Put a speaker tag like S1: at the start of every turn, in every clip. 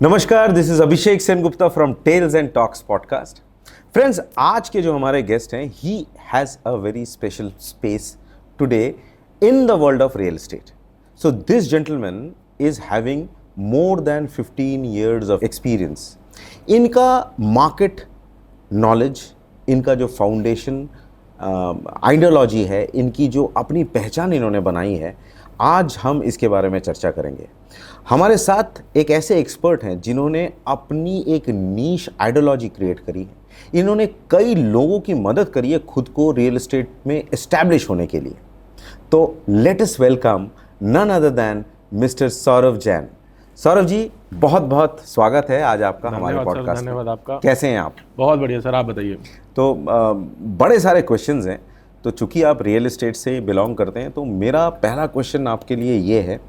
S1: नमस्कार, this is Abhishek Sengupta from tales and talks podcast. Friends, आज के जो हमारे गेस्ट हैं, he has a very special space today in the world of real estate. So this gentleman is having more than 15 years of experience. इनका market knowledge, इनका जो foundation ideology है, इनकी जो अपनी पहचान इन्होंने बनाई है, आज हम इसके बारे में चर्चा करेंगे। हमारे साथ एक ऐसे एक्सपर्ट हैं जिन्होंने अपनी एक नीश आइडियोलॉजी क्रिएट करी है। इन्होंने कई लोगों की मदद करी है खुद को रियल एस्टेट में एस्टैब्लिश होने के लिए। तो let us welcome none other than mister Saurabh Jain. Saurabh ji, बहुत बहुत स्वागत है आज आपका हमारे पॉडकास्ट में।
S2: धन्यवाद आपका।
S1: कैसे हैं आप?
S2: बहुत बढ़िया सर, आप बताइए।
S1: तो बड़े सारे क्वेश्चंस हैं, तो चूंकि आप रियल एस्टेट से बिलोंग करते हैं, तो मेरा पहला क्वेश्चन आपके लिए ये है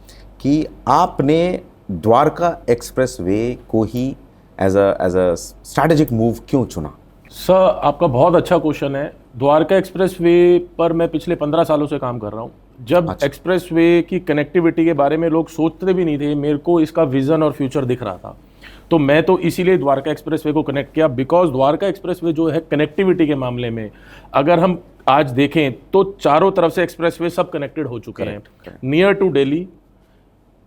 S1: कि आपने द्वारका एक्सप्रेस वे को ही एज अ स्ट्रैटेजिक मूव क्यों चुना?
S2: सर, आपका बहुत अच्छा क्वेश्चन है। द्वारका एक्सप्रेस वे पर मैं पिछले 15 सालों से काम कर रहा हूँ। जब एक्सप्रेस वे की कनेक्टिविटी के बारे में लोग सोचते भी नहीं थे, मेरे को इसका विजन और फ्यूचर दिख रहा था। तो मैं तो इसीलिए द्वारका एक्सप्रेस वे को कनेक्ट किया, बिकॉज द्वारका एक्सप्रेस वे जो है कनेक्टिविटी के मामले में, अगर हम आज देखें तो चारों तरफ से एक्सप्रेस वे सब कनेक्टेड हो चुके हैं। Near to Delhi,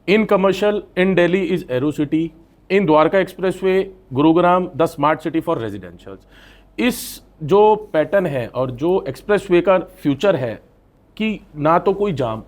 S2: in commercial, in Delhi is Aerocity, in Dwarka expressway Gurugram the smart city for residentials. इस जो पैटर्न है और जो एक्सप्रेस वे का फ्यूचर है कि ना तो कोई जाम,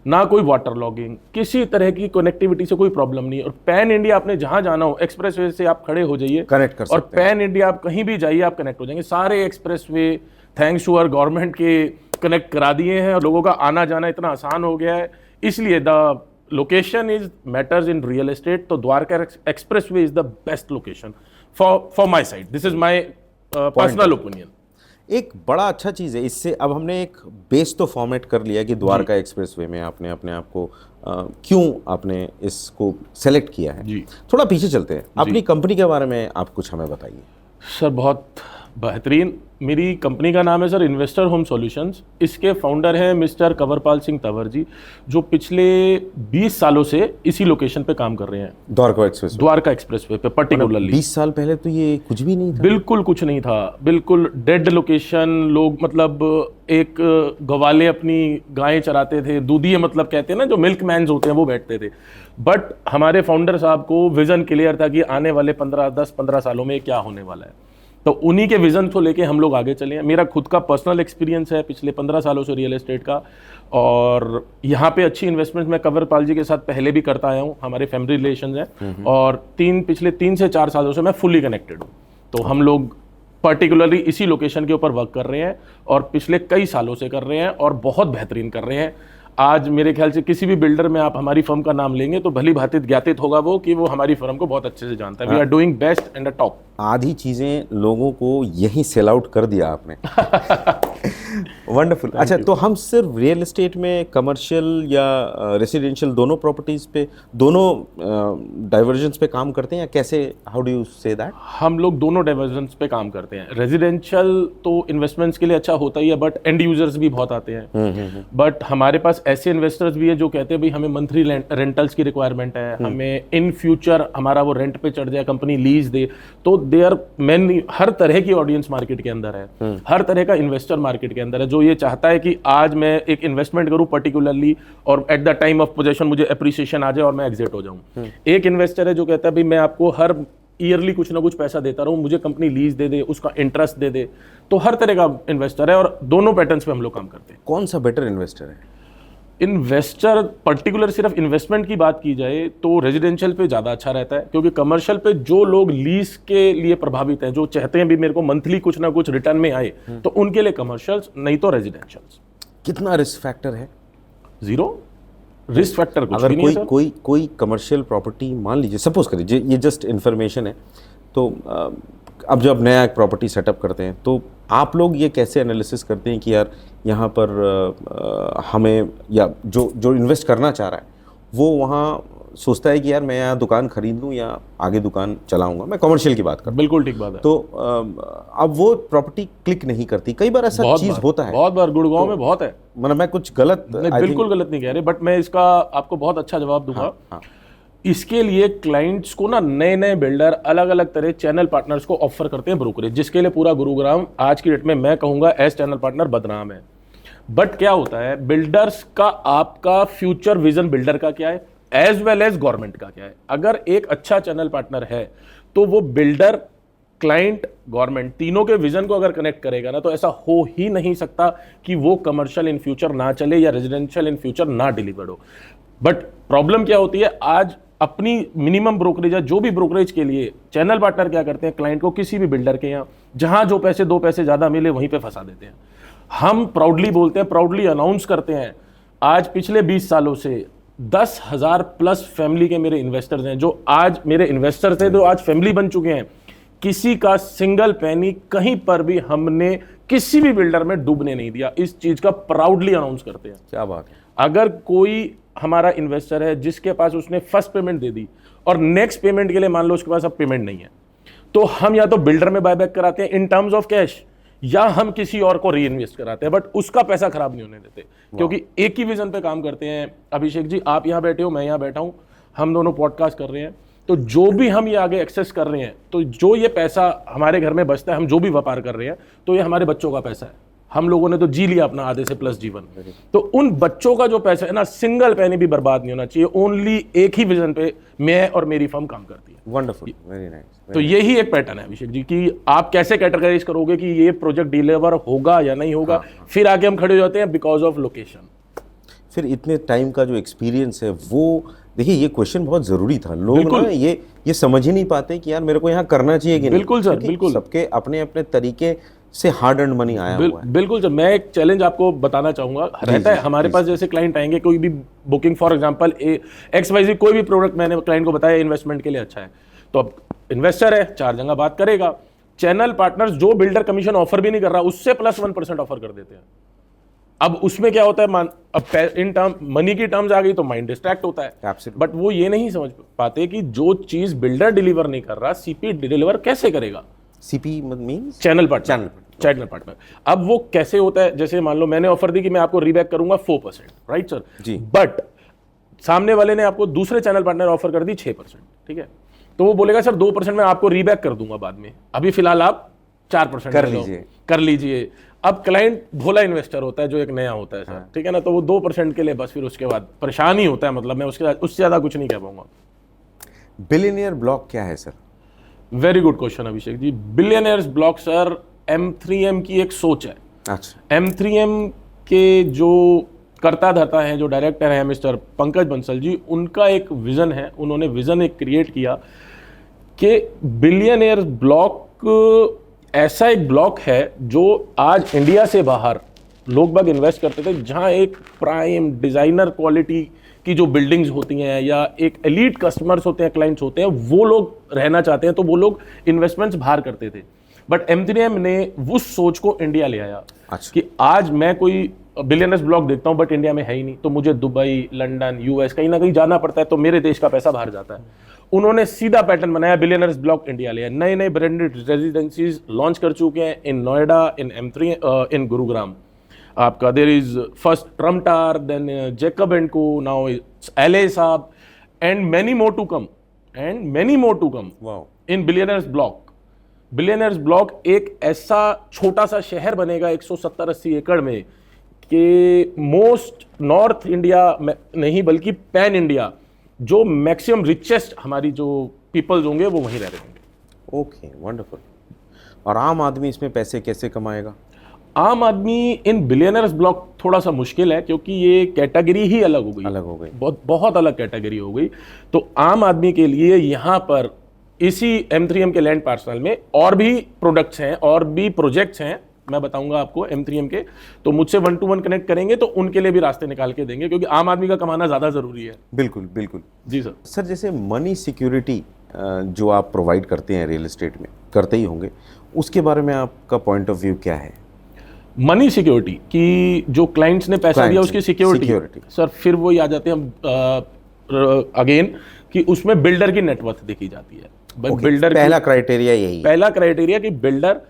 S2: ना कोई वाटर लॉगिंग, किसी तरह की कनेक्टिविटी से कोई प्रॉब्लम नहीं। और पैन इंडिया आपने जहां जाना हो, एक्सप्रेस वे से आप खड़े हो जाइए,
S1: कनेक्ट कर सकते
S2: और पैन इंडिया आप कहीं भी जाइए, आप कनेक्ट हो जाएंगे। सारे expressway thanks to our government के कनेक्ट करा दिए हैं और लोगों का आना जाना इतना आसान हो गया है। इसलिए the location is matters in real estate. तो Dwarka expressway is the best location for my side. This is my personal opinion.
S1: एक बड़ा अच्छा चीज़ है, इससे अब हमने एक बेस तो फॉर्मेट कर लिया कि द्वारका एक्सप्रेस वे में आपने अपने आप को क्यों आपने इसको सेलेक्ट किया है
S2: जी।
S1: थोड़ा पीछे चलते हैं, अपनी कंपनी के बारे में आप कुछ हमें बताइए।
S2: सर, बहुत बेहतरीन। मेरी कंपनी का नाम है सर इन्वेस्टर होम सॉल्यूशंस। इसके फाउंडर हैं मिस्टर कंवरपाल सिंह तंवर जी, जो पिछले 20 सालों से इसी लोकेशन पे काम कर रहे हैं,
S1: द्वारका एक्सप्रेस
S2: वे पे पर्टिकुलरली।
S1: 20 साल पहले तो ये कुछ भी नहीं था,
S2: बिल्कुल कुछ नहीं था, बिल्कुल डेड लोकेशन। लोग मतलब एक गवाले अपनी गायें चराते थे, दूधिये मतलब कहते हैं ना, जो मिल्क मैन्स होते हैं, वो बैठते थे। बट हमारे फाउंडर साहब को विजन क्लियर था कि आने वाले 10-15 सालों में क्या होने वाला है। तो उन्हीं के विजन को लेके हम लोग आगे चले हैं। मेरा खुद का पर्सनल एक्सपीरियंस है पिछले 15 सालों से रियल एस्टेट का, और यहाँ पे अच्छी इन्वेस्टमेंट मैं कंवरपाल जी के साथ पहले भी करता आया हूँ। हमारे फैमिली रिलेशंस हैं, और पिछले 3 से 4 सालों से मैं फुल्ली कनेक्टेड हूँ। तो हम लोग पर्टिकुलरली इसी लोकेशन के ऊपर वर्क कर रहे हैं, और पिछले कई सालों से कर रहे हैं, और बहुत बेहतरीन कर रहे हैं। आज मेरे ख्याल से किसी भी बिल्डर में आप हमारी फर्म का नाम लेंगे तो भली भांति ज्ञातित होगा वो कि वो हमारी फर्म को बहुत अच्छे से जानता है। We are doing best and the top.
S1: आधी चीज़ें लोगों को यही सेल आउट कर दिया आपने। वंडरफुल। अच्छा, तो हम सिर्फ रियल एस्टेट में कमर्शियल या रेसिडेंशियल दोनों प्रॉपर्टीज पे, दोनों डाइवर्जन्स पे काम करते हैं, या कैसे, how do you say that? हम
S2: लोग दोनों डाइवर्जन्स पे काम करते हैं। रेजिडेंशियल तो इन्वेस्टमेंट्स के लिए अच्छा होता ही है, बट एंड यूजर्स भी बहुत आते हैं। बट हमारे पास ऐसे इन्वेस्टर्स भी है जो कहते हैं भाई हमें मंथली रेंटल्स की रिक्वायरमेंट है, हमें इन फ्यूचर हमारा वो रेंट पे चढ़ जाए, कंपनी लीज दे। तो दे आर मेनली हर तरह की ऑडियंस मार्केट के अंदर है, हर तरह का इन्वेस्टर मार्केट के अंदर है, जो ये चाहता है कि आज मैं एक इन्वेस्टमेंट करूं पर्टिकुलरली, और at the time of possession मुझे एप्रिसिएशन आ जाए और मैं एग्जिट हो जाऊं। एक इन्वेस्टर है जो कहता है भाई मैं आपको हर ईयरली कुछ ना कुछ पैसा देता रहूं, मुझे कंपनी लीज दे दे, उसका इंटरेस्ट दे दे। तो हर तरह का इन्वेस्टर है, और दोनों पैटर्न्स पे हम लोग काम करते हैं।
S1: कौन सा बेटर इन्वेस्टर है?
S2: इन्वेस्टर पर्टिकुलर सिर्फ इन्वेस्टमेंट की बात की जाए तो रेजिडेंशियल पे ज़्यादा अच्छा रहता है, क्योंकि कमर्शियल पे जो लोग लीज के लिए प्रभावित हैं, जो चाहते हैं भी मेरे को मंथली कुछ ना कुछ रिटर्न में आए, तो उनके लिए कमर्शियल्स, नहीं तो रेजिडेंशियल्स।
S1: कितना रिस्क फैक्टर है?
S2: 0 रिस्क फैक्टर कुछ
S1: अगर
S2: भी नहीं है।
S1: कोई कमर्शियल प्रॉपर्टी मान लीजिए, सपोज करिए, ये जस्ट इन्फॉर्मेशन है, तो अब जब नया एक प्रॉपर्टी सेटअप करते हैं तो आप लोग ये कैसे एनालिसिस करते हैं कि यार यहाँ पर हमें, या जो इन्वेस्ट करना चाह रहा है वो वहाँ सोचता है कि यार मैं यहाँ दुकान खरीद लूँ या आगे दुकान चलाऊंगा, मैं कॉमर्शियल की बात कर,
S2: बिल्कुल ठीक बात है।
S1: तो अब वो प्रॉपर्टी क्लिक नहीं करती, कई बार ऐसा चीज होता है,
S2: बहुत बार गुड़गांव में बहुत है।
S1: मतलब मैं कुछ गलत
S2: बिल्कुल गलत नहीं कह रहे, बट मैं इसका आपको बहुत अच्छा जवाब दूंगा। इसके लिए क्लाइंट्स को ना नए नए बिल्डर अलग अलग तरह चैनल पार्टनर्स को ऑफर करते हैं ब्रोकरेज, जिसके लिए पूरा गुरुग्राम आज की डेट में मैं कहूंगा एज चैनल पार्टनर बदनाम है। बट क्या होता है, बिल्डर्स का आपका फ्यूचर विजन बिल्डर का क्या है एज वेल एज गवर्नमेंट का क्या है। अगर एक अच्छा चैनल पार्टनर है तो वो बिल्डर, क्लाइंट, गवर्नमेंट तीनों के विजन को अगर कनेक्ट करेगा ना, तो ऐसा हो ही नहीं सकता कि वो कमर्शियल इन फ्यूचर ना चले या रेजिडेंशियल इन फ्यूचर ना डिलीवर्ड हो। बट प्रॉब्लम क्या होती है, आज अपनी मिनिमम ब्रोकरेज है, जो भी ब्रोकरेज के लिए चैनल पार्टनर क्या करते हैं, क्लाइंट को किसी भी बिल्डर के यहाँ जहां जो पैसे 2 पैसे ज्यादा मिले वहीं पे फंसा देते हैं। हम प्राउडली बोलते हैं, प्राउडली अनाउंस करते हैं, आज पिछले 20 सालों से 10,000 प्लस फैमिली के मेरे इन्वेस्टर्स हैं, जो आज मेरे इन्वेस्टर थे तो आज फैमिली बन चुके हैं। किसी का सिंगल पैनी कहीं पर भी हमने किसी भी बिल्डर में डूबने नहीं दिया। इस चीज का प्राउडली अनाउंस करते हैं।
S1: क्या बात है।
S2: अगर कोई हमारा इन्वेस्टर है जिसके पास उसने फर्स्ट पेमेंट दे दी और नेक्स्ट पेमेंट के लिए मान लो उसके पास अब पेमेंट नहीं है, तो हम या तो बिल्डर में बायबैक कराते हैं इन टर्म्स ऑफ कैश, या हम किसी और को री इन्वेस्ट कराते हैं, बट उसका पैसा खराब नहीं होने देते, क्योंकि एक ही विजन पे काम करते हैं। अभिषेक जी, आप यहाँ बैठे हो, मैं यहाँ बैठा हूँ, हम दोनों पॉडकास्ट कर रहे हैं, तो जो भी हम ये आगे एक्सेस कर रहे हैं, तो जो ये पैसा हमारे घर में बचता है, हम जो भी व्यापार कर रहे हैं, तो ये हमारे बच्चों का पैसा है। हम लोगों ने तो जी लिया अपना आधे से प्लस जीवन, तो उन बच्चों का जो पैसा है ना, सिंगल पैनी भी बर्बाद नहीं होना चाहिए। ओनली एक ही विजन पे मैं और मेरी फर्म काम करती है।
S1: Wonderful, very nice.
S2: तो यही एक पैटर्न है अभिषेक जी, कि आप कैसे कैटेगराइज करोगे कि ये प्रोजेक्ट डिलीवर होगा या नहीं होगा। फिर आगे हम खड़े हो जाते हैं बिकॉज ऑफ लोकेशन।
S1: फिर इतने टाइम का जो एक्सपीरियंस है वो, देखिए ये क्वेश्चन बहुत जरूरी था। लोग ना ये समझ ही नहीं पाते कि यार मेरे को यहाँ करना चाहिए कि नहीं।
S2: बिल्कुल सर, बिल्कुल।
S1: सबके अपने अपने तरीके से हार्ड अर्न मनी आया हुआ है।
S2: बिल्कुल सर, मैं एक चैलेंज आपको बताना चाहूंगा। रहता है हमारे पास, जैसे क्लाइंट आएंगे, कोई भी बुकिंग, फॉर एग्जांपल XYZ कोई भी प्रोडक्ट मैंने क्लाइंट को बताया इन्वेस्टमेंट के लिए अच्छा है, तो अब इन्वेस्टर है, 4 जगह बात करेगा। चैनल पार्टनर्स जो बिल्डर कमीशन ऑफर भी नहीं कर रहा, उससे +1% ऑफर कर देते हैं। अब उसमें क्या होता है, अब इन टर्म मनी की टर्म्स आ गई तो माइंड डिस्ट्रैक्ट होता है। बट वो ये नहीं समझ पाते कि जो चीज बिल्डर डिलीवर नहीं कर रहा, सीपी डिलीवर कैसे करेगा।
S1: CP means
S2: channel partner. अब वो कैसे होता है, जैसे मान लो मैंने ऑफर दी कि मैं आपको रीबैक करूंगा 4%, राइट सर
S1: जी।
S2: बट सामने वाले ने आपको दूसरे चैनल पार्टनर ऑफर कर दी 6%, ठीक है, तो वो बोलेगा सर 2% मैं आपको रीबैक कर दूंगा बाद में, अभी फिलहाल आप 4% कर लीजिए। अब क्लाइंट भोला इन्वेस्टर होता है जो एक नया होता है सर, ठीक है ना, तो वो 2% के लिए बस फिर उसके बाद परेशान ही होता है। मतलब मैं उससे ज्यादा कुछ नहीं कह पाऊंगा।
S1: बिलियनियर ब्लॉक क्या है sir?
S2: Very good question Abhishek ji. Billionaires block sir M3M की एक सोच है।
S1: अच्छा।
S2: M3M के जो करता धरता है, जो डायरेक्टर है मिस्टर पंकज बंसल जी, उनका एक विजन है। उन्होंने विजन एक क्रिएट किया कि बिलियनियर्स ब्लॉक ऐसा एक ब्लॉक है जो आज इंडिया से बाहर लोग बाग इन्वेस्ट करते थे, जहां एक प्राइम डिजाइनर क्वालिटी की जो बिल्डिंग्स होती हैं या एक एलीट कस्टमर्स होते हैं, क्लाइंट्स होते हैं, वो लोग रहना चाहते हैं, तो वो लोग इन्वेस्टमेंट्स बाहर करते थे। बट M3M ने उस सोच को इंडिया ले आया।
S1: अच्छा।
S2: कि आज मैं कोई बिलियनर्स ब्लॉक देखता हूं बट इंडिया में है ही नहीं, तो मुझे दुबई, लंदन, US कहीं ना कहीं जाना पड़ता है, तो मेरे देश का पैसा बाहर जाता है। उन्होंने सीधा पैटर्न बनाया, बिलियनर्स ब्लॉक इंडिया ले आया। नए नए ब्रांडेड रेजिडेंसीज लॉन्च कर चुके हैं इन नोएडा, इन M3, इन गुरुग्राम। आपका there is first Trump tower, then Jacob and co, now LA साहब, and many more to come in billionaires block. Billionaires block एक ऐसा छोटा सा शहर बनेगा 170-80 एकड़ में, कि मोस्ट नॉर्थ इंडिया में नहीं बल्कि पैन इंडिया जो मैक्सिमम रिचेस्ट हमारी जो पीपल्स होंगे वो वहीं रह रहे होंगे।
S1: Okay, wonderful. और आम आदमी इसमें पैसे कैसे कमाएगा?
S2: आम आदमी इन बिलियनर्स ब्लॉक थोड़ा सा मुश्किल है, क्योंकि ये कैटेगरी ही अलग हो गई, बहुत अलग कैटेगरी हो गई। तो आम आदमी के लिए यहाँ पर इसी M3M के लैंड पार्सल में और भी प्रोडक्ट्स हैं, और भी प्रोजेक्ट्स हैं, मैं बताऊंगा आपको M3M के। तो मुझसे 1 to 1 कनेक्ट करेंगे तो उनके लिए भी रास्ते निकाल के देंगे, क्योंकि आम आदमी का कमाना ज्यादा जरूरी है।
S1: बिल्कुल बिल्कुल
S2: जी सर।
S1: सर, जैसे मनी सिक्योरिटी जो आप प्रोवाइड करते हैं रियल एस्टेट में, करते ही होंगे, उसके बारे में आपका पॉइंट ऑफ व्यू क्या है?
S2: मनी सिक्योरिटी की जो क्लाइंट्स ने पैसा दिया उसकी सिक्योरिटी सर, फिर वो आ जाते हैं अगेन कि उसमें बिल्डर की नेटवर्थ देखी जाती है।
S1: बिल्डर पहला क्राइटेरिया यही,
S2: पहला क्राइटेरिया कि बिल्डर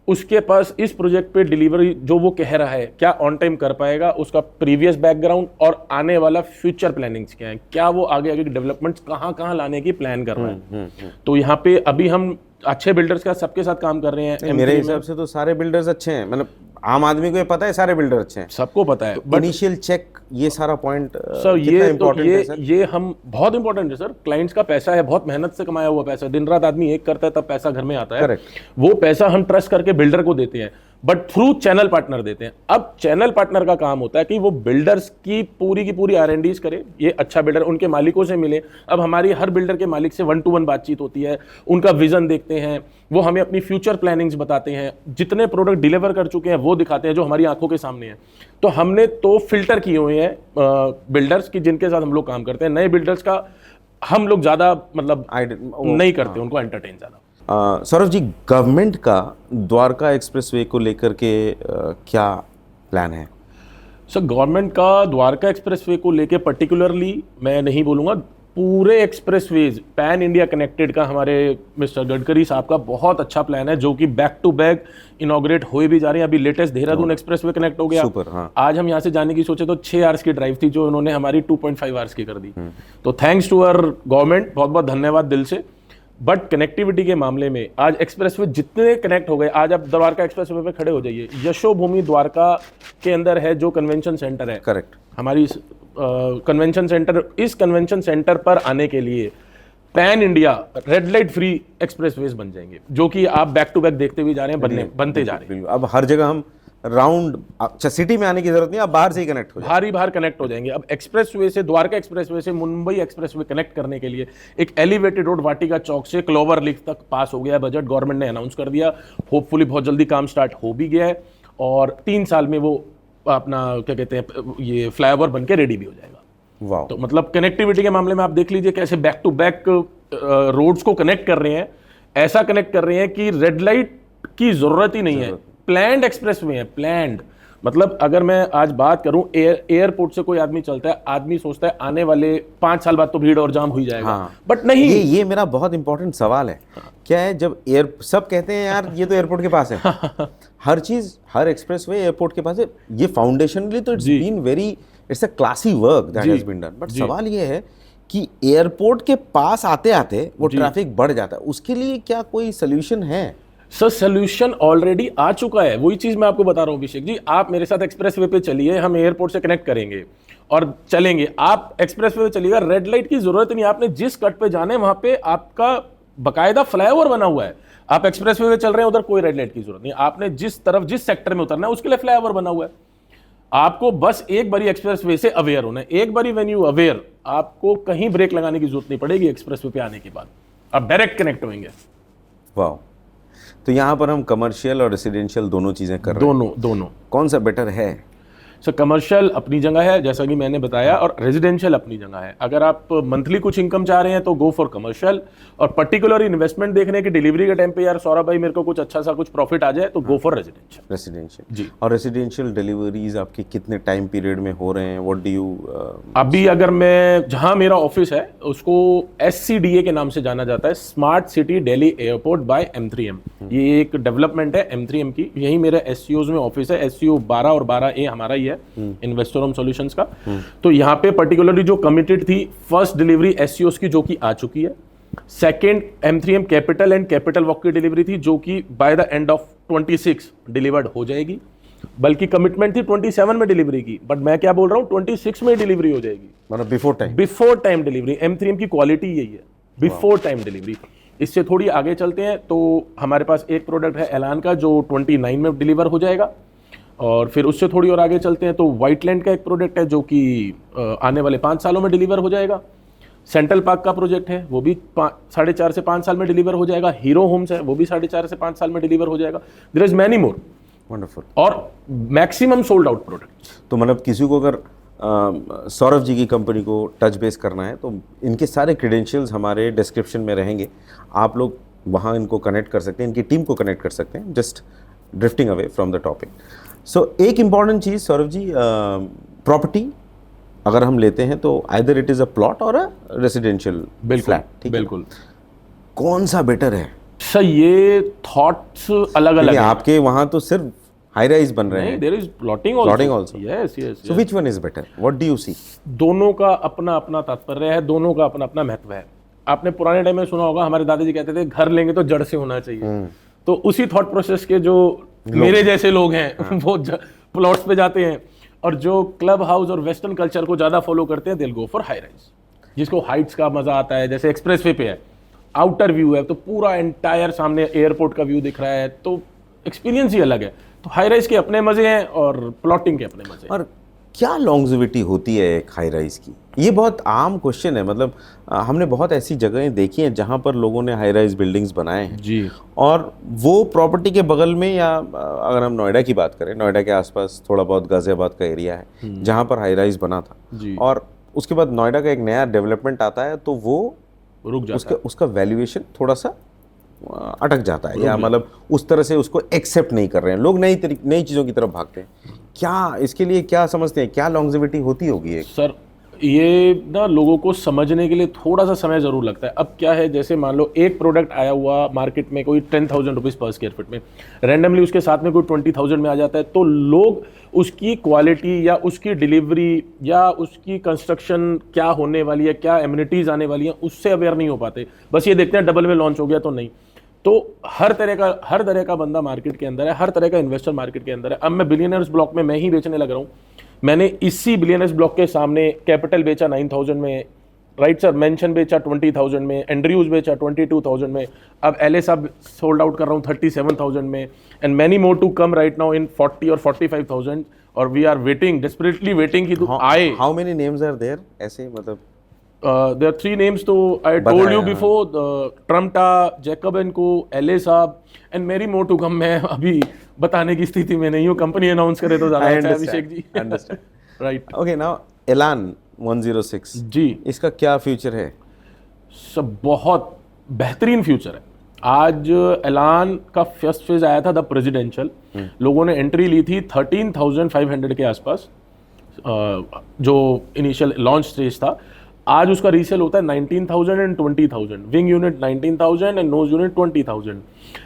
S2: उसके पास इस प्रोजेक्ट पे डिलीवरी जो वो कह रहा है क्या ऑन टाइम कर पाएगा, उसका प्रीवियस बैकग्राउंड और आने वाला फ्यूचर प्लानिंग्स क्या है, क्या वो आगे आगे डेवलपमेंट्स कहाँ कहाँ लाने की प्लान कर रहा है। तो यहाँ पे अभी हम अच्छे बिल्डर्स का सबके साथ काम कर रहे हैं।
S1: मेरे हिसाब से तो सारे बिल्डर्स अच्छे हैं, मतलब आम आदमी को ये पता है सारे बिल्डर अच्छे हैं,
S2: सबको पता है।
S1: बट इनिशियल चेक ये सारा पॉइंट
S2: सर ये हम बहुत इंपॉर्टेंट है सर। क्लाइंट्स का पैसा है, बहुत मेहनत से कमाया हुआ पैसा, दिन रात आदमी एक करता है तब पैसा घर में आता है।
S1: Correct.
S2: वो पैसा हम ट्रस्ट करके बिल्डर को देते हैं, बट थ्रू चैनल पार्टनर देते हैं। अब चैनल पार्टनर का काम होता है कि वो बिल्डर्स की पूरी R&Ds करे, ये अच्छा बिल्डर उनके मालिकों से मिले। अब हमारी हर बिल्डर के मालिक से 1-to-1 बातचीत होती है, उनका विजन देखते हैं, वो हमें अपनी फ्यूचर प्लानिंग्स बताते हैं, जितने प्रोडक्ट डिलीवर कर चुके हैं वो दिखाते हैं जो हमारी आंखों के सामने है। तो हमने तो फिल्टर किए हुए हैं बिल्डर्स की जिनके साथ हम लोग काम करते हैं। नए बिल्डर्स का हम लोग ज्यादा मतलब नहीं करते, उनको एंटरटेन ज्यादा।
S1: सौरभ जी, गवर्नमेंट का द्वारका एक्सप्रेसवे को लेकर के क्या प्लान है?
S2: सर गवर्नमेंट का द्वारका एक्सप्रेसवे को लेके पर्टिकुलरली मैं नहीं बोलूँगा, पूरे एक्सप्रेसवेज पैन इंडिया कनेक्टेड का हमारे मिस्टर गडकरी साहब का बहुत अच्छा प्लान है, जो कि बैक टू बैक इनॉग्रेट हुए भी जा रहे हैं। अभी लेटेस्ट देहरादून एक्सप्रेसवे कनेक्ट हो गया।
S1: सुपर, हाँ।
S2: आज हम यहाँ से जाने की सोचे तो 6 आवर्स की ड्राइव थी, जो उन्होंने हमारी 2.5 आवर्स की कर दी। तो थैंक्स टू आवर गवर्नमेंट, बहुत बहुत धन्यवाद दिल से। बट कनेक्टिविटी के मामले में आज एक्सप्रेसवे जितने कनेक्ट हो गए, आज आप द्वारका एक्सप्रेसवे पे खड़े हो जाइए, यशोभूमि द्वारका के अंदर है जो कन्वेंशन सेंटर है।
S1: करेक्ट।
S2: हमारी कन्वेंशन सेंटर, इस कन्वेंशन सेंटर पर आने के लिए pan India red light free expressways बन जाएंगे, जो कि आप बैक टू बैक देखते हुए जा रहे हैं, बनते जा रहे हैं।
S1: अब हर जगह हम राउंड, अच्छा सिटी में आने की जरूरत नहीं, अब बाहर से ही कनेक्ट हो जाए,
S2: बाहर कनेक्ट हो जाएंगे। अब एक्सप्रेसवे से, द्वारका एक्सप्रेसवे से मुंबई एक्सप्रेसवे कनेक्ट करने के लिए एक एलिवेटेड रोड वाटिका चौक से क्लोवर लीफ तक पास हो गया है बजट, गवर्नमेंट ने अनाउंस कर दिया। होपफुली बहुत जल्दी काम स्टार्ट हो भी गया है और 3 साल में वो अपना क्या कहते हैं ये फ्लाईओवर बन के रेडी भी हो जाएगा।
S1: वाह।
S2: तो मतलब कनेक्टिविटी के मामले में आप देख लीजिए कैसे बैक टू बैक रोड्स को कनेक्ट कर रहे हैं, ऐसा कनेक्ट कर रहे हैं कि रेड लाइट की जरूरत ही नहीं है। प्लैंड एक्सप्रेसवे है, प्लैंड। मतलब अगर मैं आज बात करूं, एयरपोर्ट से कोई आदमी चलता है, आदमी सोचता है आने वाले 5 साल बाद तो भीड़ और जाम हो ही जाएगा।
S1: हाँ।
S2: बट नहीं,
S1: ये मेरा बहुत इंपॉर्टेंट सवाल है। क्या है, जब सब कहते हैं यार ये तो एयरपोर्ट के पास है हर चीज, हर एक्सप्रेसवे एयरपोर्ट के पास है, ये फाउंडेशनली तो it's been very, it's a classy work that has been done. But सवाल ये है कि एयरपोर्ट के पास आते आते वो ट्रैफिक बढ़ जाता है, उसके लिए क्या कोई सोल्यूशन है?
S2: सर सोल्यूशन ऑलरेडी आ चुका है। वही चीज मैं आपको बता रहा हूँ अभिषेक जी, आप मेरे साथ एक्सप्रेसवे पे चलिए, हम एयरपोर्ट से कनेक्ट करेंगे और चलेंगे। आप एक्सप्रेसवे पे चलिएगा, रेड लाइट की जरूरत नहीं, आपने जिस कट पे जाना है वहां पे आपका बकायदा फ्लाईओवर बना हुआ है। आप एक्सप्रेसवे पे चल रहे हैं, उधर कोई रेड लाइट की जरूरत नहीं, आपने जिस तरफ जिस सेक्टर में उतरना है उसके लिए फ्लाईओवर बना हुआ है। आपको बस एक बारी एक्सप्रेसवे से अवेयर होना है। एक बारी व्हेन यू अवेयर, आपको कहीं ब्रेक लगाने की जरूरत नहीं पड़ेगी। एक्सप्रेसवे पे आने के बाद आप डायरेक्ट कनेक्ट होंगे।
S1: वाह। तो यहाँ पर हम कमर्शियल और रेसिडेंशियल दोनों चीजें कर रहे हैं।
S2: दोनों
S1: कौन सा बेटर है?
S2: सर कमर्शियल अपनी जगह है जैसा कि मैंने बताया, और रेजिडेंशियल अपनी जगह है। अगर आप मंथली कुछ इनकम चाह रहे हैं तो गो फॉर कमर्शियल, और पर्टिकुलर इन्वेस्टमेंट देखने की डिलीवरी के टाइम पे यार सौरभ भाई मेरे को कुछ अच्छा सा कुछ प्रॉफिट आ जाए तो गो फॉर रेजिडेंशियल
S1: जी। और रेजिडेंशियल डिलीवरीज आपकी कितने टाइम पीरियड में हो रहे हैं? व्हाट डू यू
S2: अभी अगर मैं जहां मेरा ऑफिस है उसको SCDA के नाम से जाना जाता है, smart city Delhi airport by M3M। ये एक डेवलपमेंट है M3M की, यही मेरे SCOs में ऑफिस है। SCO 12 और 12A हमारा ही है, इन्वेस्टोरम सॉल्यूशंस का। तो यहाँ पे पर्टिकुलरली जो कमिटेड थी, फर्स्ट डिलीवरी SCOs की जो कि आ चुकी है। Second M3M capital and capital walk की डिलीवरी थी जो कि by the end of 26 delivered हो जाएगी। बल्कि कमिटमेंट थी 27 में डिलीवरी की, बट मैं क्या बोल रहा हूँ 26 में डिलीवरी हो जाएगी,
S1: मतलब बिफोर टाइम
S2: डिलीवरी। M3M की क्वालिटी यही है, बिफोर टाइम डिलीवरी। इससे थोड़ी आगे चलते हैं तो हमारे पास एक प्रोडक्ट है एलान का जो 29 में डिलीवर हो जाएगा, और फिर उससे थोड़ी और आगे चलते हैं तो व्हाइटलैंड का एक प्रोडक्ट है जो कि आने वाले 5 सालों में डिलीवर हो जाएगा। सेंट्रल पार्क का प्रोजेक्ट है, वो भी 4.5 से 5 साल में डिलीवर हो जाएगा। हीरो होम्स है, वो भी 4.5 से 5 साल में डिलीवर हो जाएगा। There is many more.
S1: Wonderful.
S2: और मैक्सिमम सोल्ड आउट प्रोडक्ट।
S1: तो मतलब किसी को अगर सौरभ जी की कंपनी को टच बेस करना है तो इनके सारे क्रेडेंशियल्स हमारे डिस्क्रिप्शन में रहेंगे, आप लोग वहाँ इनको कनेक्ट कर सकते हैं, इनकी टीम को कनेक्ट कर सकते हैं। Just drifting away from the topic. So एक इम्पॉर्टेंट चीज़ सौरभ जी, प्रॉपर्टी अगर हम लेते हैं तो either it is a plot और अ रेसिडेंशियल फ्लैट, ठीक है?
S2: बिल्कुल।
S1: कौन सा बेटर है?
S2: सर ये थॉट्स अलग अलग
S1: क्योंकि
S2: है।
S1: आपके वहां तो सिर्फ हाई राइज बन रहे हैं।
S2: There is plotting
S1: Plotting also.
S2: Yes yes.
S1: So which one is better, what do you see?
S2: दोनों का अपना अपना तात्पर्य है, दोनों का अपना अपना महत्व है। आपने पुराने टाइम में सुना होगा, हमारे दादाजी कहते थे घर लेंगे तो जड़ से होना चाहिए। तो उसी थॉट प्रोसेस के जो मेरे जैसे लोग हैं वो प्लॉट्स पे जाते हैं, और जो क्लब हाउस और वेस्टर्न कल्चर को ज्यादा फॉलो करते हैं, they will go for high rise, जिसको हाइट्स का मजा आता है। जैसे एक्सप्रेसवे पे है, आउटर व्यू है, तो पूरा एंटायर सामने एयरपोर्ट का व्यू दिख रहा है, तो एक्सपीरियंस ही अलग है। तो हाई राइज के अपने मजे हैं और प्लॉटिंग के अपने मजे हैं।
S1: और क्या लॉन्गेविटी होती है एक हाई राइज की? ये बहुत आम क्वेश्चन है। मतलब हमने बहुत ऐसी जगहें देखी हैं जहाँ पर लोगों ने हाई राइज बिल्डिंग्स बनाए हैं
S2: जी।
S1: और वो प्रॉपर्टी के बगल में, या अगर हम नोएडा की बात करें, नोएडा के आसपास थोड़ा बहुत गाजियाबाद का एरिया है जहाँ पर हाई राइज बना था,
S2: जी।
S1: और उसके बाद नोएडा का एक नया डेवलपमेंट आता है तो वो
S2: रुक जाता
S1: उसका वैल्यूएशन थोड़ा सा अटक जाता है, या मतलब उस तरह से उसको एक्सेप्ट नहीं कर रहे हैं लोग, नई चीज़ों की तरफ भागते हैं। क्या इसके लिए क्या समझते हैं, क्या लॉन्गेविटी होती होगी एक?
S2: सर ये ना लोगों को समझने के लिए थोड़ा सा समय जरूर लगता है। अब क्या है, जैसे मान लो एक प्रोडक्ट आया हुआ मार्केट में कोई 10,000 रुपीज़ पर स्क्वायर फीट में, रैंडमली उसके साथ में कोई 20,000 में आ जाता है, तो लोग उसकी क्वालिटी या उसकी डिलीवरी या उसकी कंस्ट्रक्शन क्या होने वाली है, क्या एमिनिटीज़ आने वाली हैं, उससे अवेयर नहीं हो पाते। बस ये देखते हैं डबल में लॉन्च हो गया तो नहीं। तो हर तरह का बंदा मार्केट के अंदर है, हर तरह का इन्वेस्टर मार्केट के अंदर है। अब मैं बिलियनर्स ब्लॉक में मैं ही बेचने लग रहा हूँ। मैंने इसी बिलियनर्स ब्लॉक के सामने कैपिटल बेचा 9,000 में, राइट सर, मेंशन बेचा 20,000 में, एंड्रयूज बेचा 22,000 में, अब एलए साहब सोल्ड आउट कर रहा हूँ 37,000 में, and many more to come right now in 40 और 45,000, और we are waiting, desperately waiting कि तू आए।
S1: How many names are there ऐसे, मतलब
S2: there are 3 names तो I told you before, ट्रम्पटा, जैकब एंड को, एलए साहब, एंड मेरी मोर टू कम। मैं अभी बताने की स्थिति में नहीं हूँ, कंपनी अनाउंस करे तो ज़्यादा अच्छा है Abhishek ji. Right.
S1: Okay, now एलान 106
S2: जी,
S1: इसका क्या फ्यूचर है?
S2: सब बहुत बेहतरीन फ्यूचर है। आज एलान का फर्स्ट फेज आया था द प्रेसिडेंशियल, लोगों ने एंट्री ली थी 13,500 के आसपास, जो इनिशियल लॉन्च स्टेज था। आज उसका रीसेल होता है 19,000 एंड 20,000, विंग यूनिट 19,000 एंड नोज यूनिट 20,000।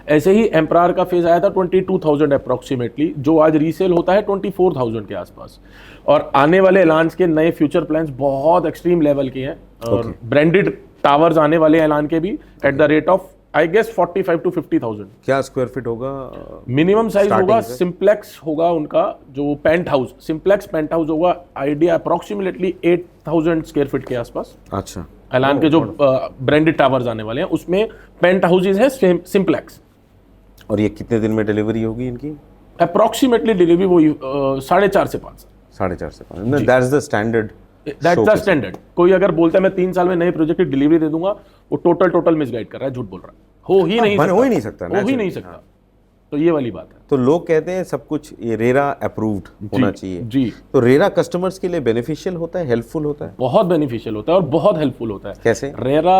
S2: ऐसे ही एम्परार का फेज आया था 22,000 अप्रॉक्सीमेटली, जो आज रीसेल होता है 24,000 के आसपास। और आने वाले एलान्स के नए फ्यूचर प्लान्स बहुत एक्सट्रीम लेवल के हैं, और ब्रांडेड टावर्स आने वाले एलान के भी at the rate of I guess 45 to 50,000।
S1: क्या स्क्वायर फीट होगा?
S2: मिनिमम साइज होगा, सिंप्लेक्स होगा उनका जो penthouse, simplex penthouse होगा, आइडिया अप्रॉक्सीमेटली 8,000 स्क्वायर फीट के आसपास।
S1: अच्छा,
S2: एलान के जो ब्रांडेड टावर्स आने वाले हैं उसमें पेंट हाउसेज है सिंप्लेक्स।
S1: और ये कितने दिन में डिलीवरी होगी इनकी?
S2: अप्रॉक्सीमेटली डिलीवरी वो 4.5 से 5 साल।
S1: 4.5 से 5, that's the standard.
S2: That's the standard. कोई अगर बोलता है मैं 3 साल में नए प्रोजेक्ट की डिलीवरी दे दूंगा, वो टोटल मिसगाइड कर रहा है, झूठ बोल रहा है। हो ही नहीं सकता। तो ये वाली बात है।
S1: तो लोग कहते हैं सब कुछ ये रेरा अप्रूव्ड होना चाहिए
S2: जी।
S1: तो रेरा कस्टमर्स के लिए बेनिफिशियल होता है, हेल्पफुल होता है?
S2: बहुत बेनिफिशियल होता है और बहुत हेल्पफुल होता है।
S1: कैसे?
S2: रेरा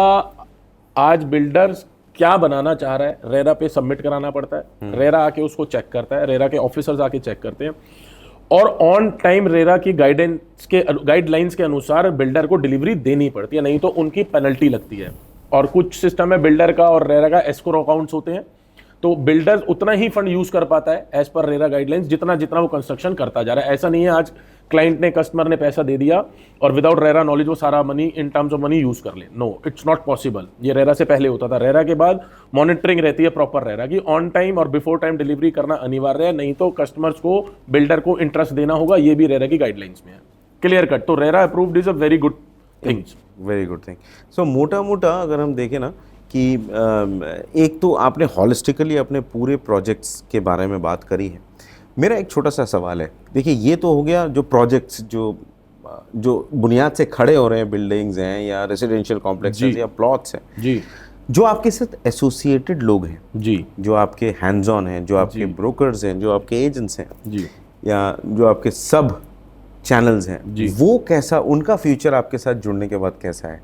S2: आज बिल्डर्स क्या बनाना चाह रहा है, रेरा पे सबमिट कराना पड़ता है, रेरा आके उसको चेक करता है, रेरा के ऑफिसर्स आके चेक करते हैं, और ऑन टाइम रेरा की गाइडलाइंस के अनुसार बिल्डर को डिलीवरी देनी पड़ती है, नहीं तो उनकी पेनल्टी लगती है। और कुछ सिस्टम है बिल्डर का और रेरा का, एस्क्रो अकाउंट्स होते हैं, तो बिल्डर उतना ही फंड यूज कर पाता है एज पर रेरा गाइडलाइंस जितना वो कंस्ट्रक्शन करता जा रहा है। ऐसा नहीं है आज क्लाइंट ने, कस्टमर ने पैसा दे दिया और विदाउट रेरा नॉलेज वो सारा money in terms of money use कर ले। No, it's not possible. ये रेरा से पहले होता था। रेरा के बाद मॉनिटरिंग रहती है प्रॉपर रेरा की, ऑन टाइम और बिफोर टाइम डिलीवरी करना अनिवार्य है, नहीं तो कस्टमर्स को, बिल्डर को इंटरेस्ट देना होगा। ये भी रेरा की गाइडलाइंस में है, क्लियर कट। तो RERA approved is a very good things.
S1: Very good thing. So मोटा अगर हम देखें ना कि एक तो आपने हॉलिस्टिकली अपने पूरे प्रोजेक्ट्स के बारे में बात करी है। मेरा एक छोटा सा सवाल है, देखिए ये तो हो गया जो प्रोजेक्ट्स जो बुनियाद से खड़े हो रहे हैं, बिल्डिंग्स हैं या रेसिडेंशियल कॉम्प्लेक्सेस या प्लॉट्स हैं
S2: जी,
S1: जो आपके साथ एसोसिएटेड लोग हैं
S2: जी,
S1: जो आपके हैंड्स ऑन हैं, जो आपके ब्रोकर्स हैं, जो आपके एजेंट्स हैं
S2: जी,
S1: या जो आपके सब चैनल्स हैं, वो कैसा, उनका फ्यूचर आपके साथ जुड़ने के बाद कैसा है?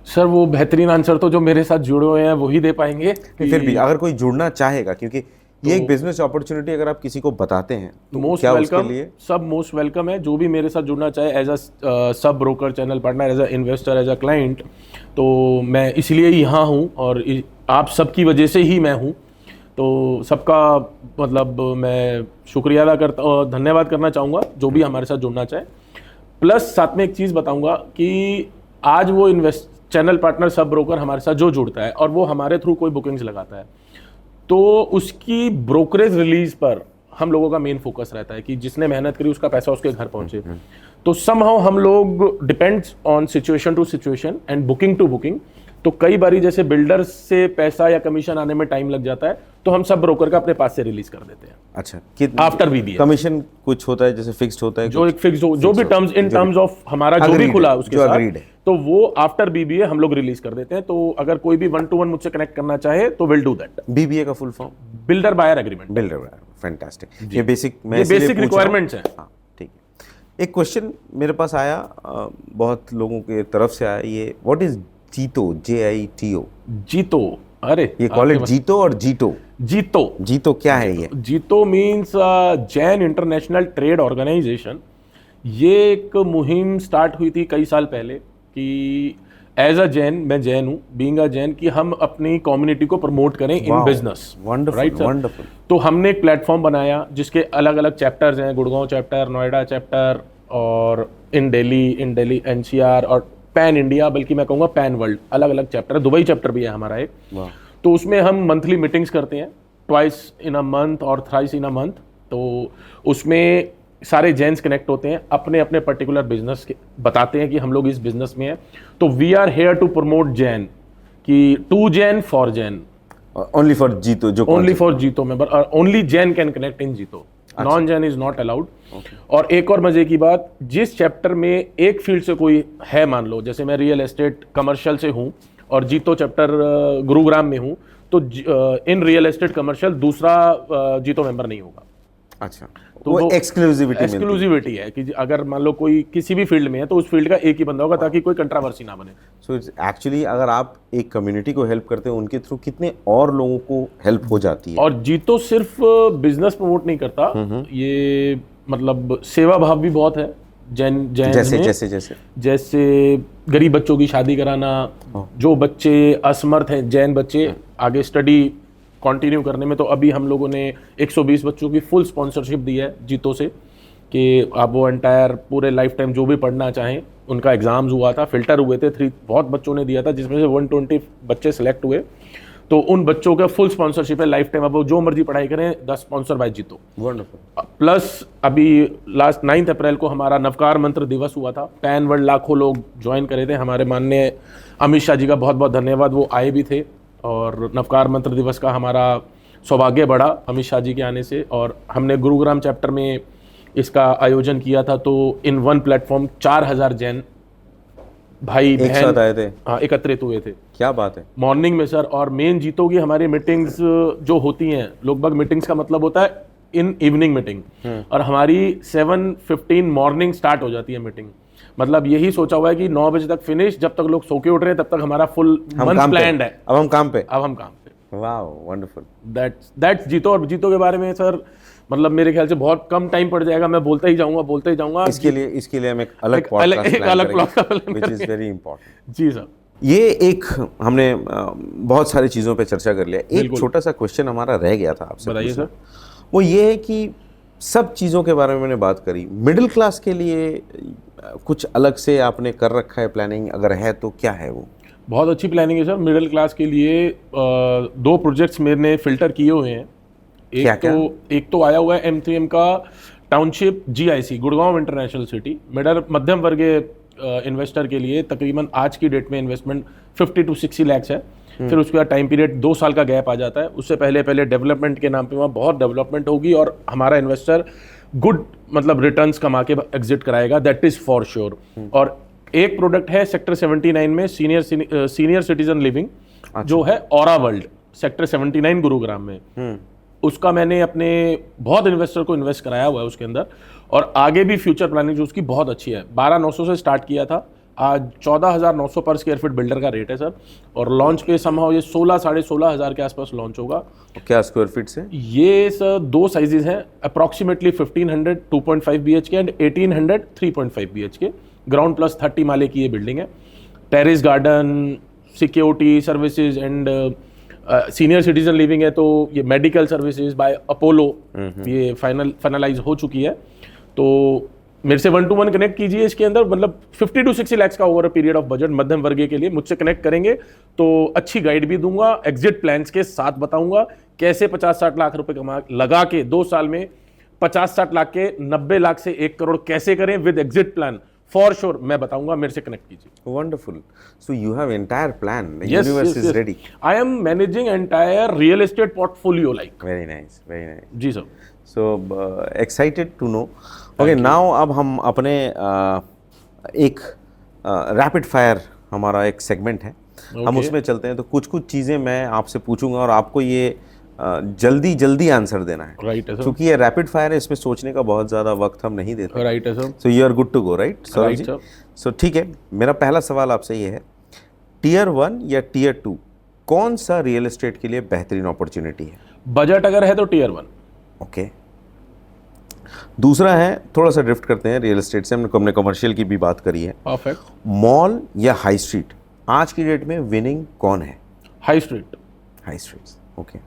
S2: सर वो बेहतरीन आंसर तो जो मेरे साथ जुड़े हुए हैं वही दे पाएंगे।
S1: फिर भी अगर कोई जुड़ना चाहेगा, क्योंकि ये एक बिजनेस अपॉर्चुनिटी अगर आप किसी को बताते हैं तो
S2: मोस्ट
S1: क्या
S2: वेलकम,
S1: उसके लिए?
S2: सब मोस्ट वेलकम है। जो भी मेरे साथ जुड़ना चाहे as a sub broker, channel partner, as a investor, as a client, तो मैं इसलिए यहाँ हूँ। और आप सबकी वजह से ही मैं हूँ। तो सबका मतलब मैं शुक्रिया अदा करता और धन्यवाद करना चाहूँगा जो भी हमारे साथ जुड़ना चाहे। प्लस साथ में एक चीज़ बताऊँगा कि आज वो चैनल पार्टनर सब ब्रोकर हमारे साथ जो जुड़ता है और वो हमारे थ्रू कोई बुकिंग्स लगाता है, तो उसकी ब्रोकरेज रिलीज पर हम लोगों का मेन फोकस रहता है कि जिसने मेहनत करी उसका पैसा उसके घर पहुंचे। तो समहाउ हम लोग depends on situation to situation and booking to booking. तो कई बारी जैसे बिल्डर से पैसा या कमीशन आने में टाइम लग जाता है, तो हम सब ब्रोकर का अपने पास से रिलीज कर देते हैं।
S1: अच्छा,
S2: आफ्टर बीबीए
S1: कमीशन कुछ होता है जैसे फिक्स्ड होता है,
S2: जो एक फिक्स जो भी टर्म्स इन टर्म्स ऑफ हमारा जो भी खुला उसके साथ, तो वो आफ्टर बीबीए हम लोग रिलीज कर देते हैं। तो अगर कोई भी 1-to-1 मुझसे कनेक्ट करना चाहे तो विल डू दैट।
S1: बीबीए का full form
S2: builder buyer agreement.
S1: Builder buyer, fantastic. ये बेसिक
S2: रिक्वायरमेंट्स हैं।
S1: हाँ, ठीक है। एक क्वेश्चन मेरे पास आया, बहुत लोगों के तरफ से आया, ये व्हाट इज जीतो, JITO?
S2: जीतो, अरे
S1: ये कॉल इट जीतो और जीटो? जीतो क्या है ये?
S2: JITO means Jain international trade organization. ये एक मुहिम स्टार्ट हुई थी कई साल पहले कि एज अ जैन, मैं जैन हूँ, बीइंग अ जैन, कि हम अपनी कम्युनिटी को प्रमोट करें इन बिजनेस।
S1: वंडरफुल।
S2: तो हमने एक प्लेटफॉर्म बनाया जिसके अलग अलग चैप्टर्स हैं, गुड़गांव चैप्टर, नोएडा चैप्टर, और इन दिल्ली NCR और पैन इंडिया, बल्कि मैं कहूँगा पैन वर्ल्ड, अलग अलग चैप्टर है। दुबई चैप्टर भी है हमारा एक। तो उसमें हम मंथली मीटिंग्स करते हैं, ट्वाइस इन अ मंथ और थ्राइस इन अ मंथ। तो उसमें सारे जैन्स कनेक्ट होते हैं, अपने अपने पर्टिकुलर बिजनेस के बताते हैं कि हम लोग इस बिजनेस में हैं। तो we are here to promote Jain, कि to Jain for Jain,
S1: only for JITO, जो
S2: only for JITO member, only Jain can connect in JITO, non Jain is not allowed. और एक और मजे की बात, जिस चैप्टर में एक फील्ड से कोई है, मान लो जैसे मैं रियल एस्टेट कमर्शियल से हूँ और जीतो चैप्टर गुरुग्राम में हूँ, तो इन रियल एस्टेट कमर्शियल दूसरा जीतो मेंबर नहीं होगा।
S1: अच्छा, तो वो
S2: एक्सक्लूसिविटी है कि अगर मान लो कोई किसी भी फील्ड में है तो उस फील्ड का एक ही बंदा होगा, ताकि कोई कंट्रोवर्सी ना बने।
S1: सो एक्चुअली अगर आप एक कम्युनिटी को हेल्प करते हैं, उनके थ्रू कितने और लोगों को हेल्प हो जाती है।
S2: और जीतो सिर्फ बिजनेस प्रमोट नहीं करता, ये मतलब सेवा भाव भी बहुत है जैन जैसे गरीब बच्चों की शादी कराना, जो बच्चे असमर्थ हैं, जैन बच्चे आगे स्टडी कंटिन्यू करने में, तो अभी हम लोगों ने 120 बच्चों की फुल स्पॉन्सरशिप दी है जीतो से, कि आप वो एंटायर पूरे लाइफ टाइम जो भी पढ़ना चाहें। उनका एग्जाम्स हुआ था, फिल्टर हुए थे, 3 बहुत बच्चों ने दिया था, जिसमें से 120 बच्चे सेलेक्ट हुए। तो उन बच्चों का फुल स्पॉन्सरशिप है लाइफ टाइम, अब वो जो मर्जी पढ़ाई करें, 10 स्पॉन्सर बाय जीतो।
S1: वंडरफुल।
S2: प्लस अभी लास्ट 9 अप्रैल को हमारा नवकार मंत्र दिवस हुआ था, पैन वर्ल्ड लाखों लोग ज्वाइन करे थे। हमारे माननीय अमित शाह जी का बहुत बहुत धन्यवाद, वो आए भी थे, और नवकार मंत्र दिवस का हमारा सौभाग्य बढ़ा अमित शाह जी के आने से। और हमने गुरुग्राम चैप्टर में इसका आयोजन किया था, तो इन वन प्लेटफॉर्म 4000 जैन भाई
S1: एक साथ आए थे,
S2: हाँ, एकत्रित हुए थे।
S1: क्या बात है।
S2: मॉर्निंग में सर, और मेन जीतो की हमारी मीटिंग्स जो होती हैं, लगभग मीटिंग्स का मतलब होता है इन इवनिंग मीटिंग, और हमारी 7:15 मॉर्निंग स्टार्ट हो जाती है मीटिंग। मतलब यही सोचा हुआ है कि 9 बजे तक फिनिश, जब तक लोग सो के उठ रहे हैं तब तक हमारा फुल मंथ प्लान्ड है।
S1: अब हम काम पे।
S2: वाह,
S1: वंडरफुल।
S2: दैट्स जीतो। और जीतो के बारे में सर मतलब मेरे ख्याल से बहुत कम टाइम पड़ जाएगा, मैं बोलते ही जाऊंगा। इसके
S1: लिए हम एक अलग podcast which is very important.
S2: जी सर।
S1: ये एक हमने बहुत सारी चीज़ों पे चर्चा कर लिया। एक छोटा सा क्वेश्चन हमारा रह गया था आपसे,
S2: बताइए सर।
S1: वो ये है कि सब चीज़ों के बारे में मैंने बात करी, मिडिल क्लास के लिए कुछ अलग से आपने कर रखा है प्लानिंग? अगर है तो क्या है वो?
S2: बहुत अच्छी प्लानिंग है सर। मिडिल क्लास के लिए 2 प्रोजेक्ट्स मैंने फिल्टर किए हुए हैं। एक तो आया हुआ है M3M का township GIC, Gurgaon international city. मध्यम वर्गीय इन्वेस्टर के लिए तकरीबन आज की डेट में इन्वेस्टमेंट 50 to 60 लाख है। फिर उसके बाद टाइम पीरियड 2 साल का गैप आ जाता है। उससे पहले डेवलपमेंट के नाम पे वहाँ बहुत डेवलपमेंट होगी और हमारा इन्वेस्टर गुड मतलब रिटर्न्स कमा के एग्जिट कराएगा, दैट इज फॉर श्योर। और एक प्रोडक्ट है सेक्टर 79 में सीनियर सिटीजन लिविंग, जो है ऑरा वर्ल्ड, सेक्टर 79 गुरुग्राम में। उसका मैंने अपने बहुत इन्वेस्टर को इन्वेस्ट कराया हुआ है उसके अंदर, और आगे भी फ्यूचर प्लानिंग जो उसकी बहुत अच्छी है। 12,900 से स्टार्ट किया था, आज 14,900 पर स्क्वायर फीट बिल्डर का रेट है सर, और लॉन्च पे समहाउ ये 16,500 के आसपास लॉन्च होगा।
S1: क्या स्क्वायर फीट से?
S2: ये सर 2 साइजेस हैं, approximately 1500 2.5 BHK and 1800 3.5 BHK। Ground plus 30 माले की ये बिल्डिंग है। Terrace garden, security services and senior citizen living है तो ये मेडिकल सर्विसेज बाय अपोलो ये फाइनलाइज हो चुकी है। तो मेरे से 1-to-1 कनेक्ट कीजिए इसके अंदर, मतलब 50 to 60 lakhs का over a period of budget मध्यम वर्गीय के लिए मुझसे कनेक्ट करेंगे तो अच्छी गाइड भी दूंगा, एग्जिट प्लान्स के साथ बताऊंगा कैसे 50-60 लाख रुपए कमा लगा के 2 साल में 50-60 लाख के 90 लाख से 1 करोड़ कैसे करें with exit plan, for sure मैं बताऊंगा, मेरे से कनेक्ट कीजिए।
S1: Wonderful. So you have entire plan,
S2: Yes,
S1: universe
S2: yes,
S1: is
S2: yes.
S1: Ready.
S2: I am managing entire real estate portfolio like.
S1: Very nice, very nice.
S2: जी sir.
S1: So excited to know. Okay, now अब हम अपने एक rapid fire हमारा एक segment है, हम
S2: Okay.
S1: उसमें चलते हैं। तो कुछ कुछ चीज़ें मैं आपसे पूछूंगा और आपको ये जल्दी जल्दी आंसर देना है,
S2: राइट है सर,
S1: क्योंकि ये रैपिड फायर है, इसमें सोचने का बहुत ज़्यादा वक्त हम नहीं देते।
S2: राइट है sir,
S1: so you are good to go, right Saurabh
S2: right
S1: ji?
S2: Sir.
S1: सो ठीक है, मेरा पहला सवाल आपसे ये है, टियर 1 या टियर 2 कौन सा रियल एस्टेट के लिए बेहतरीन अपॉर्चुनिटी है?
S2: बजट अगर है तो टियर 1।
S1: ओके। दूसरा है, थोड़ा सा ड्रिफ्ट करते हैं रियल एस्टेट से, हमने कमर्शियल की भी बात करी है।
S2: परफेक्ट।
S1: मॉल या हाई स्ट्रीट, आज की डेट में विनिंग कौन है?
S2: High street.
S1: High street. Okay.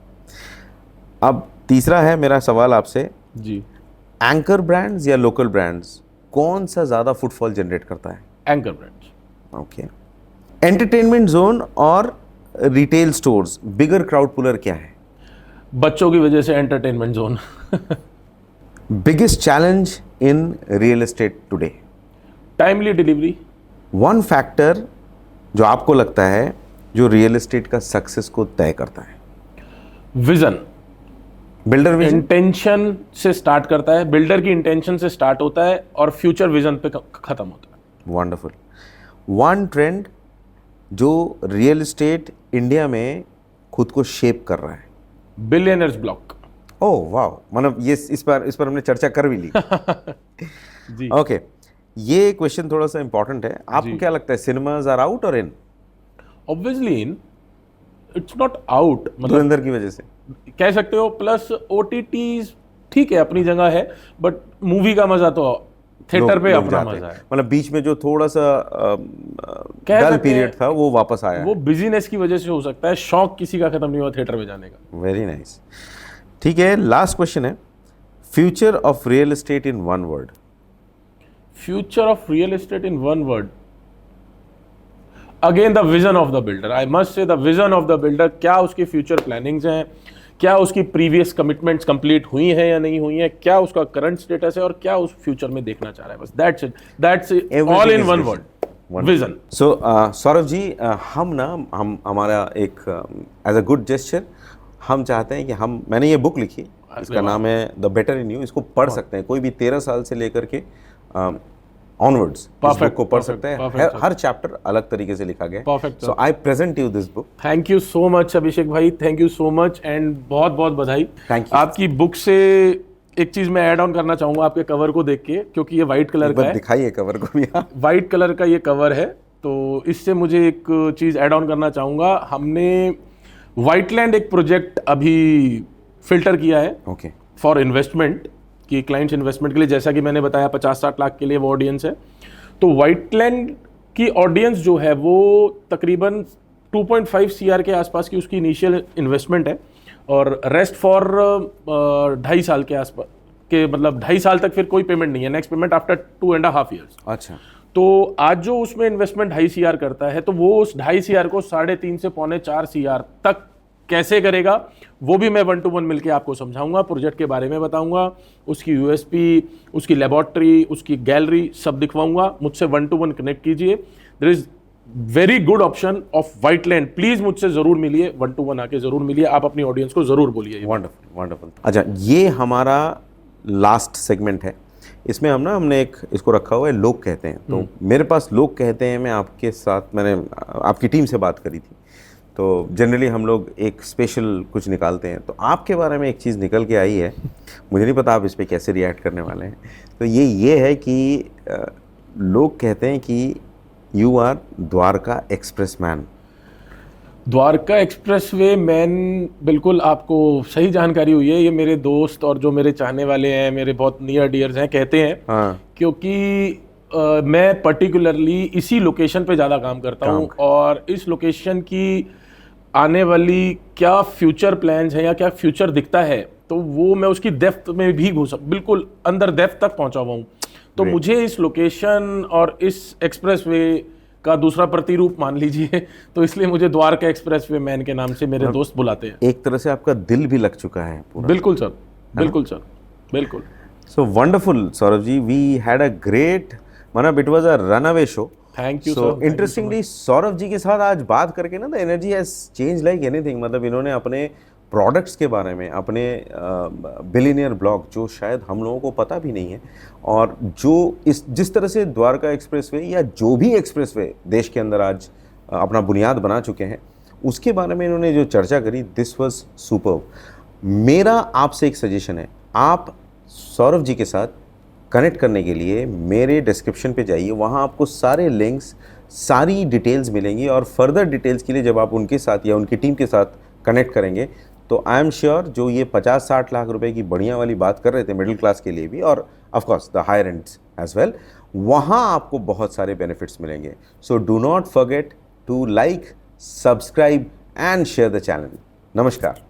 S1: अब तीसरा है मेरा सवाल आपसे,
S2: जी।
S1: एंकर ब्रांड्स या लोकल ब्रांड्स, कौन सा ज़्यादा फुटफॉल जनरेट करता है?
S2: Anchor brands.
S1: Okay. Entertainment zone और रिटेल स्टोर्स, बिगर क्राउड पुलर क्या है?
S2: बच्चों की वजह से entertainment zone.
S1: Biggest challenge in real estate today?
S2: Timely delivery.
S1: One factor जो आपको लगता है जो रियल एस्टेट का सक्सेस को तय करता है?
S2: विजन।
S1: Builder vision.
S2: इंटेंशन से स्टार्ट करता है, बिल्डर की इंटेंशन से स्टार्ट होता है और फ्यूचर विजन पे खत्म होता है।
S1: वंडरफुल। वन ट्रेंड जो रियल एस्टेट इंडिया में खुद को शेप कर रहा है?
S2: Billionaires block.
S1: ओह वाह, मतलब ये इस पर हमने चर्चा कर भी ली।
S2: जी।
S1: ओके, ये क्वेश्चन थोड़ा सा इंपॉर्टेंट है। आपको क्या लगता है, सिनेमाज आर आउट और in?
S2: Obviously in, it's not out, मतलब
S1: धुरंधर की वजह से
S2: कह सकते हो। प्लस ओटीटीज ठीक है अपनी जगह है, बट मूवी का मजा तो थिएटर पे
S1: लोग
S2: अपना
S1: जाते
S2: मजा
S1: हैं।
S2: है।
S1: मतलब बीच में जो थोड़ा सा
S2: कह
S1: डल
S2: सकते
S1: पीरियड
S2: हैं,
S1: था वो वापस आया।
S2: वो बिजीनेस की वजह से हो सकता है, शौक किसी का खत्म नहीं हुआ थिएटर में जाने का।
S1: Very nice. ठीक है, लास्ट क्वेश्चन है, future of real estate in one word?
S2: Future of real estate in one word, again the vision of the builder. I must say the vision of the builder, क्या उसकी future plannings हैं, क्या उसकी previous commitments complete हुई हैं या नहीं हुई हैं, क्या उसका करंट स्टेटस है और क्या उस फ्यूचर में देखना चाह रहा है। बस that's it, all in one word, vision.
S1: So Saurabh ji, हम हमारा एक एज अ गुड जेस्चर हम चाहते हैं कि मैंने ये बुक लिखी, इसका नाम है द बेटर इन यू। इसको पढ़ सकते हैं, कोई भी 13 साल से लेकर के ऑनवर्ड्स इस बुक को पढ़ सकते हैं। हर चैप्टर अलग तरीके से लिखा गया है।
S2: Perfect.
S1: So I present you this book.
S2: Thank you so much Abhishek भाई, thank you so much and बहुत बहुत बधाई।
S1: Thank you.
S2: आपकी बुक से एक चीज मैं ऐड ऑन करना चाहूंगा आपके कवर को देख के, क्योंकि ये व्हाइट कलर का है।
S1: दिखाइए कवर को भी।
S2: व्हाइट कलर का ये कवर है, तो इससे मुझे एक चीज ऐड ऑन करना चाहूंगा। हमने व्हाइटलैंड एक प्रोजेक्ट अभी फिल्टर किया है
S1: ओके।
S2: फॉर इन्वेस्टमेंट, कि क्लाइंट्स इन्वेस्टमेंट के लिए, जैसा कि मैंने बताया 50-60 लाख के लिए वो ऑडियंस है। तो व्हाइटलैंड की ऑडियंस जो है वो तकरीबन 2.5 CR के आसपास की उसकी इनिशियल इन्वेस्टमेंट है, और रेस्ट फॉर 2.5 साल के आसपास के, मतलब 2.5 साल तक फिर कोई पेमेंट नहीं है, नेक्स्ट पेमेंट आफ्टर 2.5 years।
S1: अच्छा।
S2: तो आज जो उसमें इन्वेस्टमेंट 2.5 CR करता है, तो वो उस 2.5 CR को 3.5 से 3.25 CR तक कैसे करेगा, वो भी मैं 1-to-1 मिलके आपको समझाऊंगा, प्रोजेक्ट के बारे में बताऊंगा, उसकी यूएसपी, उसकी लेबोरेटरी, उसकी गैलरी सब दिखवाऊंगा। मुझसे 1-to-1 कनेक्ट कीजिए। There is very good option of Whiteland, please मुझसे जरूर मिलिए, 1-to-1 आके जरूर मिलिए, आप अपनी ऑडियंस को जरूर बोलिए।
S1: Wonderful, wonderful. अच्छा, ये हमारा लास्ट सेगमेंट है, इसमें हमने एक इसको रखा हुआ है, लोग कहते हैं। तो मेरे पास लोग कहते हैं, मैं आपके साथ, मैंने आपकी टीम से बात करी थी, तो जनरली हम लोग एक स्पेशल कुछ निकालते हैं। तो आपके बारे में एक चीज़ निकल के आई है, मुझे नहीं पता आप इस पर कैसे रिएक्ट करने वाले हैं। तो ये है कि लोग कहते हैं कि you are Dwarka express man.
S2: Dwarka expressway man, बिल्कुल आपको सही जानकारी हुई है। ये मेरे दोस्त और जो मेरे चाहने वाले हैं, मेरे बहुत नियर डियर्स हैं, कहते हैं।
S1: हाँ।
S2: क्योंकि मैं पर्टिकुलरली इसी लोकेशन पे ज़्यादा काम करता हूँ, और इस लोकेशन की आने वाली क्या फ्यूचर प्लान्स है या क्या फ्यूचर दिखता है, तो वो मैं उसकी डेप्थ में भी घुसा, बिल्कुल अंदर डेप्थ तक पहुंचा हुआ हूँ। तो मुझे इस लोकेशन और इस एक्सप्रेसवे का दूसरा प्रतिरूप मान लीजिए, तो इसलिए मुझे द्वारका एक्सप्रेसवे मैन के नाम से मेरे दोस्त बुलाते हैं।
S1: एक तरह से आपका दिल भी लग चुका है पूरा।
S2: बिल्कुल सर, बिल्कुल सर, बिल्कुल।
S1: So wonderful, Saurav ji. We had a great, मतलब it was a runaway show.
S2: Thank you
S1: So
S2: sir.
S1: interestingly, Saurabh ji के साथ आज बात करके ना, the energy has changed like anything. मतलब इन्होंने अपने प्रोडक्ट्स के बारे में, अपने बिलियनियर ब्लॉग, जो शायद हम लोगों को पता भी नहीं है, और जो जिस तरह से द्वारका एक्सप्रेसवे या जो भी एक्सप्रेसवे देश के अंदर आज अपना बुनियाद बना चुके हैं, उसके बारे में इन्होंने जो चर्चा करी, दिस वाज सुपर्ब। मेरा आपसे एक सजेशन है, आप सौरभ जी के साथ कनेक्ट करने के लिए मेरे डिस्क्रिप्शन पे जाइए, वहाँ आपको सारे लिंक्स, सारी डिटेल्स मिलेंगी, और फर्दर डिटेल्स के लिए जब आप उनके साथ या उनकी टीम के साथ कनेक्ट करेंगे, तो आई एम श्योर जो ये 50-60 लाख रुपए की बढ़िया वाली बात कर रहे थे मिडिल क्लास के लिए भी, और of course the higher ends as well, वहाँ आपको बहुत सारे बेनिफिट्स मिलेंगे। So do not forget to like, subscribe and share the channel. नमस्कार।